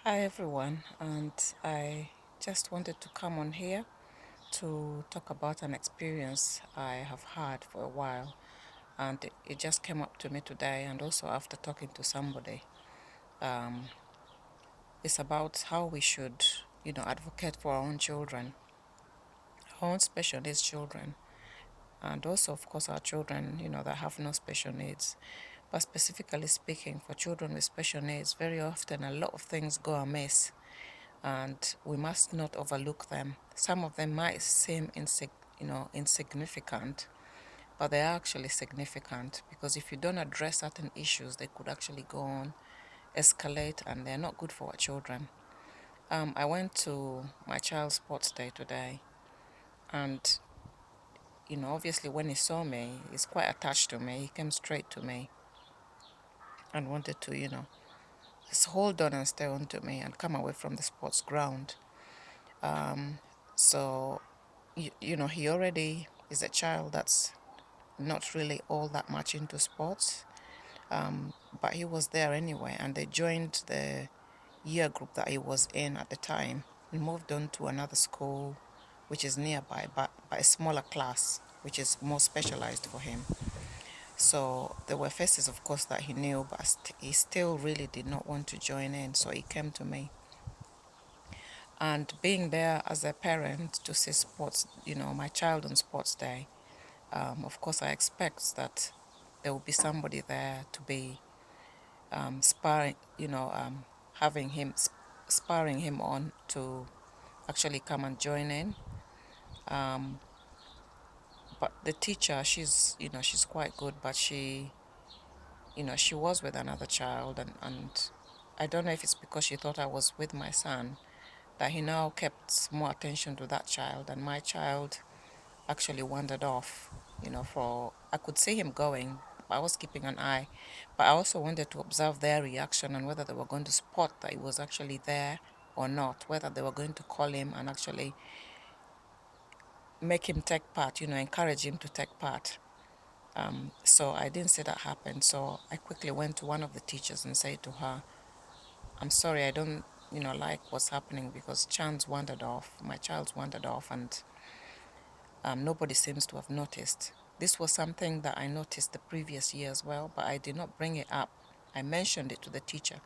Hi everyone, and I just wanted to come on here to talk about an experience I have had for a while, and it just came up to me today, and also after talking to somebody. Um, it's about how we should, advocate for our own children, our own special needs children, and also, of course, our children, that have no special needs. But specifically speaking, for children with special needs, very often a lot of things go amiss and we must not overlook them. Some of them might seem insignificant, but they are actually significant because if you don't address certain issues, they could actually go on, escalate, and they're not good for our children. I went to my child's sports day today, and obviously when he saw me, he's quite attached to me. He came straight to me and wanted to, just hold on and stay on to me and come away from the sports ground. Um, so he already is a child that's not really all that much into sports, but he was there anyway, and they joined the year group that he was in at the time. He moved on to another school, which is nearby, but by a smaller class, which is more specialized for him. So there were faces, of course, that he knew, but he still really did not want to join in. So he came to me. And being there as a parent to see sports, my child on sports day, of course, I expect that there will be somebody there to be sparring, having him, sparring him on to actually come and join in. Um, but the teacher, she's quite good, but she was with another child, and I don't know if it's because she thought I was with my son that he now kept more attention to that child, and my child actually wandered off, for I could see him going. I was keeping an eye, but I also wanted to observe their reaction and whether they were going to spot that he was actually there or not, whether they were going to call him and actually make him take part, encourage him to take part. So I didn't see that happen. So I quickly went to one of the teachers and said to her, I'm sorry, I don't, like what's happening because Chan's wandered off, my child's wandered off, and nobody seems to have noticed. This was something that I noticed the previous year as well, but I did not bring it up. I mentioned it to the teacher,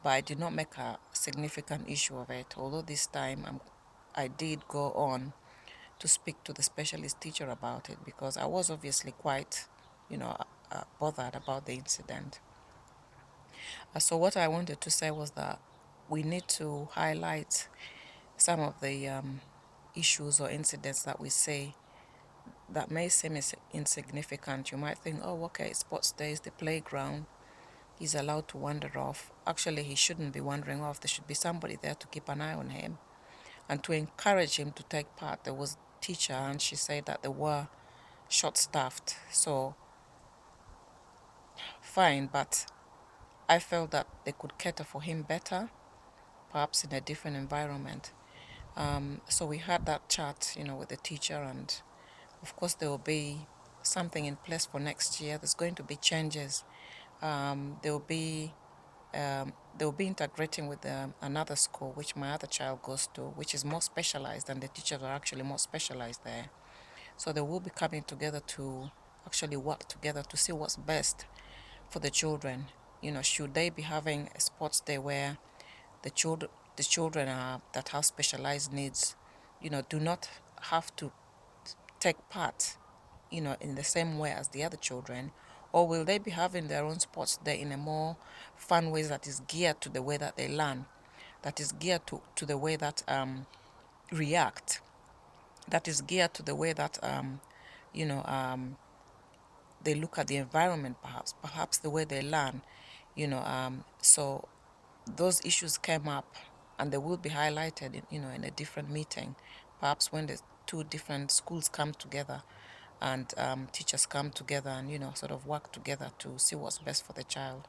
but I did not make a significant issue of it. Although this time I did go on to speak to the specialist teacher about it because I was obviously quite, bothered about the incident. So what I wanted to say was that we need to highlight some of the issues or incidents that we see that may seem insignificant. You might think, oh, okay, sports day is the playground. He's allowed to wander off. Actually, he shouldn't be wandering off. There should be somebody there to keep an eye on him and to encourage him to take part. There was a teacher, and she said that they were short-staffed. So, fine, but I felt that they could cater for him better, perhaps in a different environment. So we had that chat, with the teacher, and of course there will be something in place for next year. There's going to be changes. There will be they will be integrating with another school, which my other child goes to, which is more specialized, and the teachers are actually more specialized there. So they will be coming together to actually work together to see what's best for the children. Should they be having a sports day where the children that have specialized needs, do not have to take part, in the same way as the other children? Or will they be having their own sports day in a more fun way that is geared to the way that they learn, that is geared to the way that react, that is geared to the way that you know they look at the environment, perhaps the way they learn, so those issues came up and they will be highlighted in a different meeting, perhaps when the two different schools come together and teachers come together and sort of work together to see what's best for the child.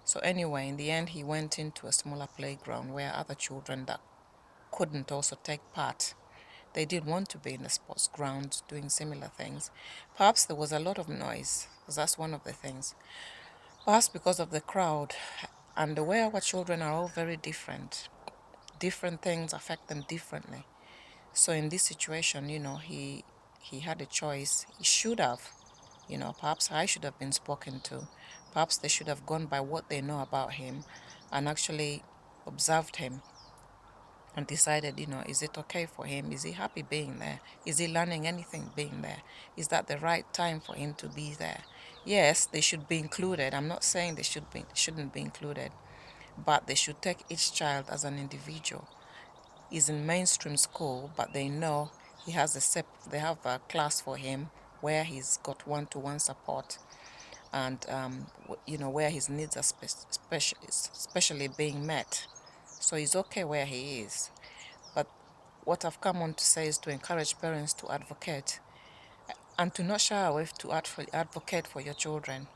So anyway, in the end, he went into a smaller playground where other children that couldn't also take part, they did want to be in the sports ground doing similar things. Perhaps there was a lot of noise, 'cause that's one of the things. Perhaps because of the crowd. And the way our children are all very different. Different things affect them differently. So in this situation, he had a choice. He should have, perhaps I should have been spoken to. Perhaps they should have gone by what they know about him and actually observed him and decided, is it okay for him? Is he happy being there? Is he learning anything being there? Is that the right time for him to be there? Yes, they should be included. I'm not saying they shouldn't be included, but they should take each child as an individual. He's in mainstream school, but they know they have a class for him where he's got one-to-one support, and where his needs are especially being met. So he's okay where he is. But what I've come on to say is to encourage parents to advocate and to not shy away to advocate for your children,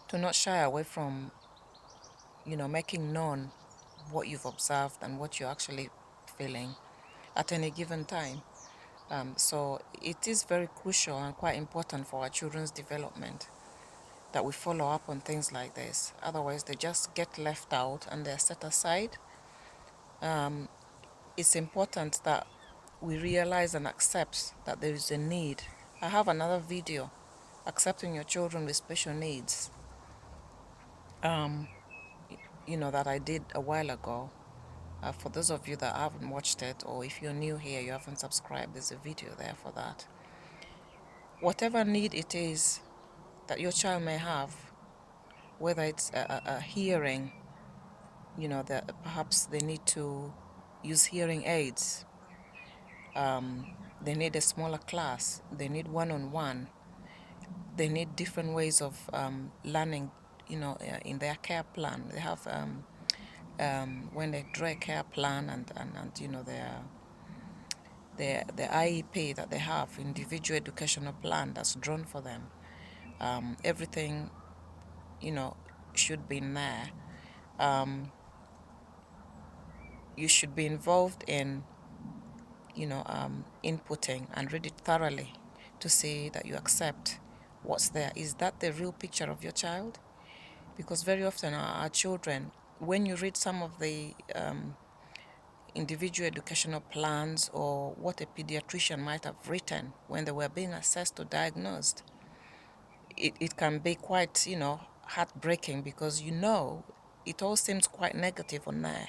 to not shy away from, making known what you've observed and what you're actually feeling at any given time. So it is very crucial and quite important for our children's development that we follow up on things like this. Otherwise, they just get left out and they're set aside. It's important that we realize and accept that there is a need. I have another video, accepting your children with special needs, that I did a while ago. For those of you that haven't watched it, or if you're new here, you haven't subscribed, there's a video there for that. Whatever need it is that your child may have, whether it's a hearing, that perhaps they need to use hearing aids, they need a smaller class, they need one-on-one, they need different ways of learning, in their care plan. They have, when they draw a care plan and their IEP that they have, individual educational plan that's drawn for them, everything, should be in there. You should be involved in, inputting and read it thoroughly to see that you accept what's there. Is that the real picture of your child? Because very often our children, when you read some of the individual educational plans or what a pediatrician might have written when they were being assessed or diagnosed, it can be quite, heartbreaking, because it all seems quite negative on there.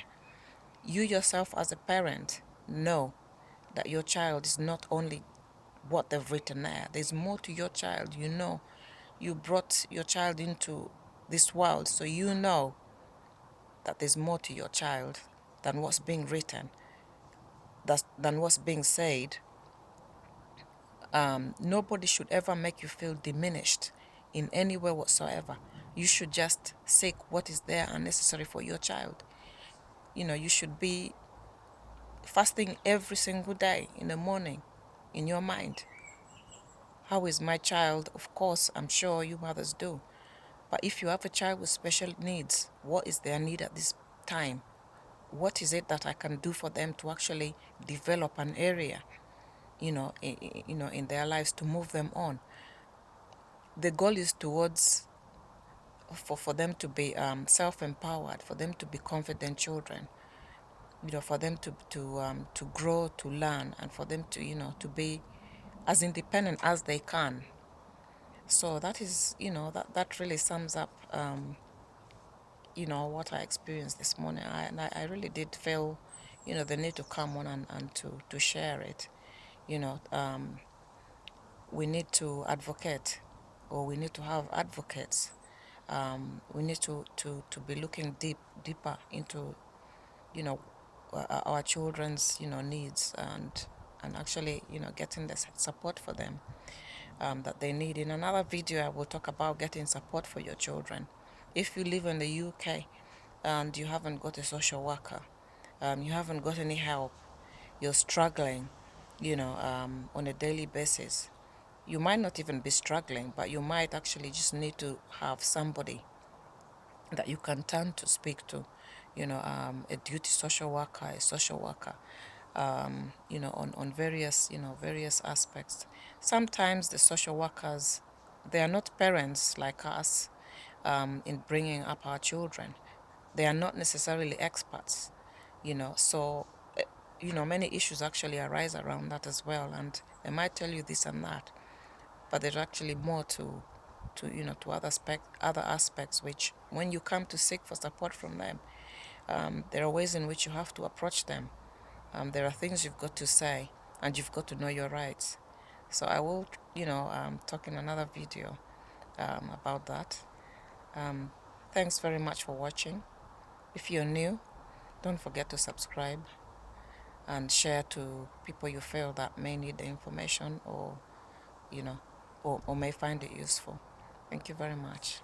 You yourself as a parent know that your child is not only what they've written there. There's more to your child. You brought your child into this world, so you know that there's more to your child than what's being written, than what's being said. Nobody should ever make you feel diminished in any way whatsoever. You should just seek what is there and necessary for your child. You should be fasting every single day in the morning in your mind. How is my child? Of course, I'm sure you mothers do. But if you have a child with special needs, what is their need at this time? What is it that I can do for them to actually develop an area, in their lives, to move them on? The goal is towards for them to be self-empowered, for them to be confident children, for them to grow, to learn, and for them to be as independent as they can. So that is, that really sums up, what I experienced this morning. I really did feel, the need to come on and to share it. We need to advocate, or we need to have advocates. We need to be looking deeper into, our children's, needs, and actually, getting the support for them that they need. In another video, I will talk about getting support for your children. If you live in the UK and you haven't got a social worker, you haven't got any help, you're struggling, on a daily basis. You might not even be struggling, but you might actually just need to have somebody that you can turn to, speak to, a duty social worker, a social worker, on various aspects. Sometimes the social workers, they are not parents like us, in bringing up our children. they are not necessarily experts, so many issues actually arise around that as well, and they might tell you this and that, but there's actually more to other aspects, which when you come to seek for support from them, there are ways in which you have to approach them. There are things you've got to say, and you've got to know your rights. So I will, talk in another video about that. Thanks very much for watching. If you're new, don't forget to subscribe and share to people you feel that may need the information, or, or may find it useful. Thank you very much.